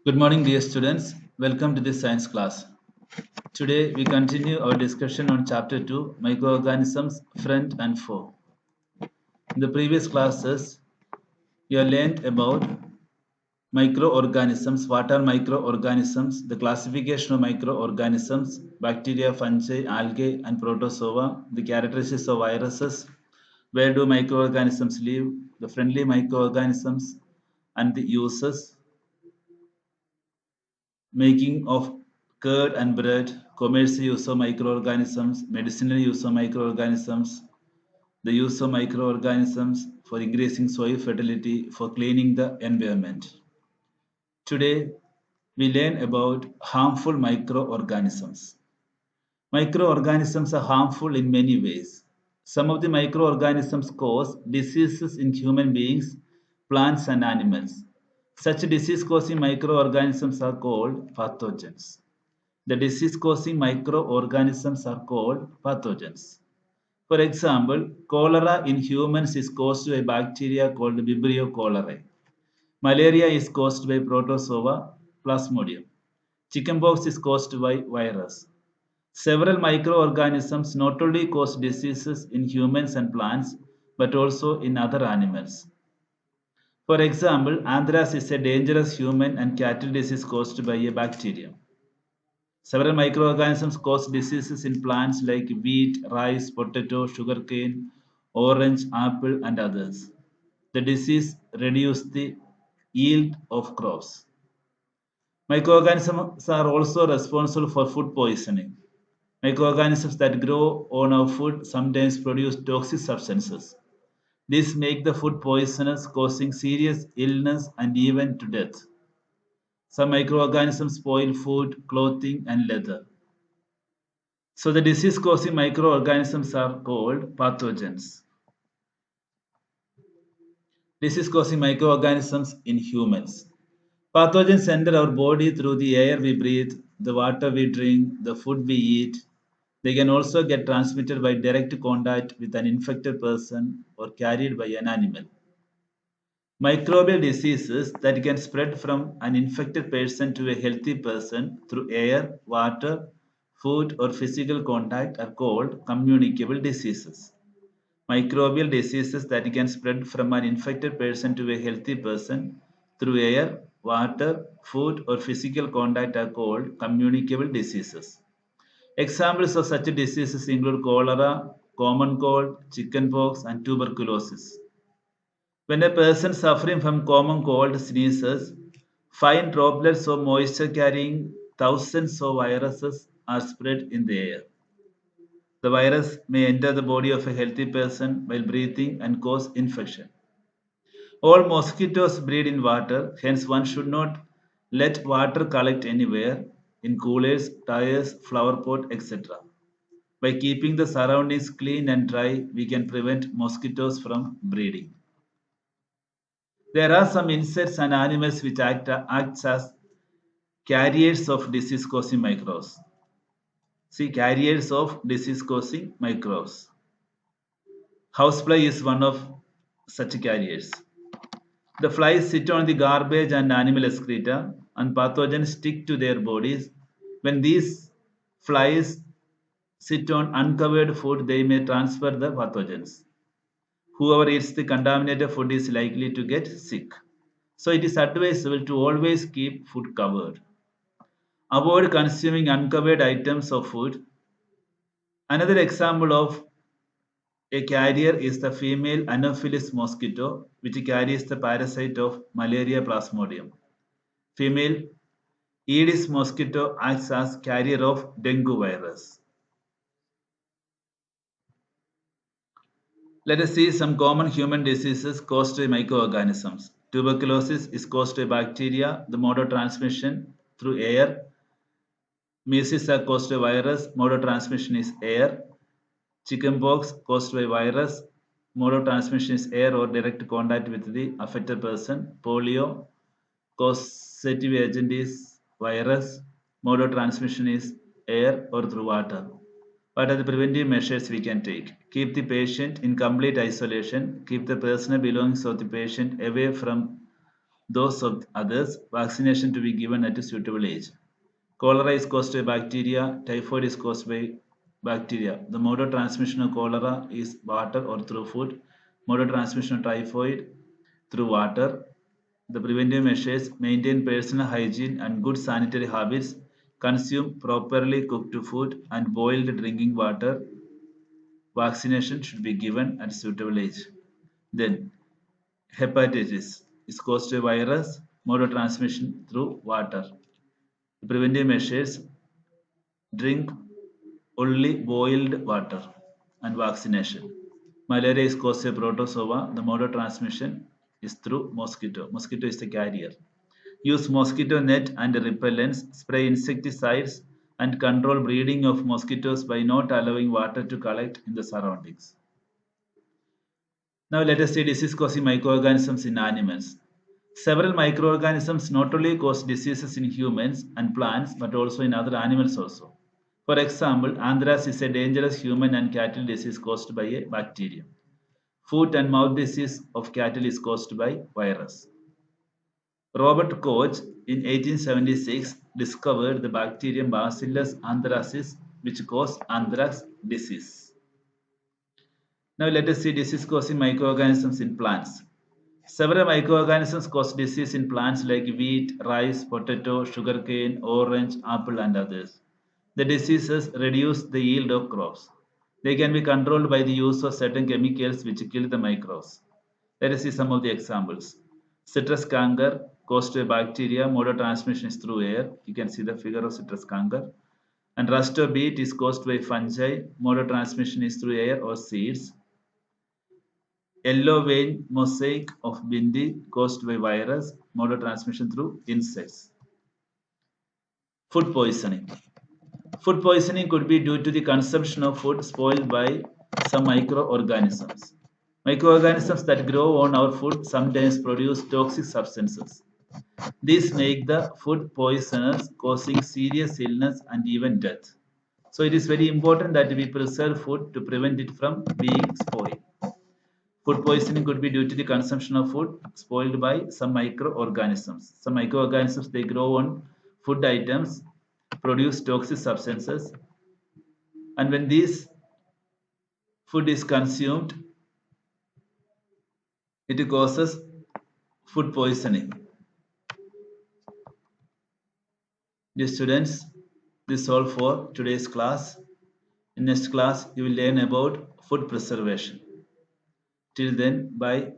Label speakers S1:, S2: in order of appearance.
S1: Good morning, dear students. Welcome to this science class. Today, we continue our discussion on Chapter 2 Microorganisms Friend and Foe. In the previous classes, you have learned about microorganisms. What are microorganisms? The classification of microorganisms, bacteria, fungi, algae, and protozoa, the characteristics of viruses, where do microorganisms live, the friendly microorganisms, and the uses, making of curd and bread, commercial use of microorganisms, medicinal use of microorganisms, the use of microorganisms for increasing soil fertility, for cleaning the environment. Today, we learn about harmful microorganisms. Microorganisms are harmful in many ways. Some of the microorganisms cause diseases in human beings, plants, and animals. Such disease causing microorganisms are called pathogens. The disease causing microorganisms are called pathogens. For example, cholera in humans is caused by bacteria called Vibrio cholerae. Malaria is caused by Protozoa plasmodium. Chickenpox is caused by virus. Several microorganisms not only cause diseases in humans and plants but also in other animals. For example, anthrax is a dangerous human and cattle disease caused by a bacterium. Several microorganisms cause diseases in plants like wheat, rice, potato, sugarcane, orange, apple, and others. The disease reduces the yield of crops. Microorganisms are also responsible for food poisoning. Microorganisms that grow on our food sometimes produce toxic substances. This makes the food poisonous, causing serious illness and even to death. Some microorganisms spoil food, clothing, and leather. So the disease causing microorganisms are called pathogens. Disease causing microorganisms in humans. Pathogens enter our body through the air we breathe, the water we drink, the food we eat. They can also get transmitted by direct contact with an infected person or carried by an animal. Microbial diseases that can spread from an infected person to a healthy person through air, water, food, or physical contact are called communicable diseases. Microbial diseases that can spread from an infected person to a healthy person through air, water, food, or physical contact are called communicable diseases. Examples of such diseases include cholera, common cold, chickenpox, and tuberculosis. When a person suffering from common cold sneezes, fine droplets of moisture carrying thousands of viruses are spread in the air. The virus may enter the body of a healthy person while breathing and cause infection. All mosquitoes breed in water, hence, one should not let water collect anywhere in coolers, tires, flower pot, etc. By keeping the surroundings clean and dry, we can prevent mosquitoes from breeding. There are some insects and animals which act as carriers of disease causing microbes. See, carriers of disease causing microbes. Housefly is one of such carriers. The flies sit on the garbage and animal excreta, and pathogens stick to their bodies. When these flies sit on uncovered food, they may transfer the pathogens. Whoever eats the contaminated food is likely to get sick. So it is advisable to always keep food covered. Avoid consuming uncovered items of food. Another example of a carrier is the female Anopheles mosquito, which carries the parasite of Malaria plasmodium. Female Aedes mosquito acts as carrier of dengue virus. Let us see some common human diseases caused by microorganisms. Tuberculosis is caused by bacteria, the mode of transmission through air. Measles are caused by virus, mode of transmission is air. Chickenpox caused by virus, mode of transmission is air or direct contact with the affected person. Polio, causative agent is virus, mode of transmission is air or through water. What are the preventive measures we can take? Keep the patient in complete isolation. Keep the personal belongings of the patient away from those of others, vaccination to be given at a suitable age. Cholera is caused by bacteria, typhoid is caused by bacteria. The mode of transmission of cholera is water or through food. Mode of transmission of typhoid through water. The preventive measures maintain personal hygiene and good sanitary habits, consume properly cooked food and boiled drinking water. Vaccination should be given at suitable age. Then, hepatitis is caused by virus, mode of transmission through water. Preventive measures drink only boiled water and vaccination. Malaria is caused by protozoa. The mode of transmission is through mosquito. Mosquito is the carrier. Use mosquito net and repellents, spray insecticides, and control breeding of mosquitoes by not allowing water to collect in the surroundings. Now let us see disease causing microorganisms in animals. Several microorganisms not only cause diseases in humans and plants but also in other animals also. For example, anthrax is a dangerous human and cattle disease caused by a bacterium. Foot and mouth disease of cattle is caused by virus. Robert Koch in 1876 discovered the bacterium Bacillus anthracis which caused anthrax disease. Now let us see disease causing microorganisms in plants. Several microorganisms cause disease in plants like wheat, rice, potato, sugarcane, orange, apple, and others. The diseases reduce the yield of crops. They can be controlled by the use of certain chemicals which kill the microbes. Let us see some of the examples. Citrus canker caused by bacteria, mode of transmission is through air. You can see the figure of citrus canker. And rust of beet is caused by fungi, mode of transmission is through air or seeds. Yellow vein mosaic of bindi caused by virus, mode of transmission through insects. Food poisoning. Food poisoning could be due to the consumption of food spoiled by some microorganisms. Microorganisms that grow on our food sometimes produce toxic substances. These make the food poisonous, causing serious illness and even death. So it is very important that we preserve food to prevent it from being spoiled. Food poisoning could be due to the consumption of food spoiled by some microorganisms. Some microorganisms they grow on food items, produce toxic substances, and when this food is consumed, it causes food poisoning. Dear students, this is all for today's class. In next class, you will learn about food preservation. Till then, bye.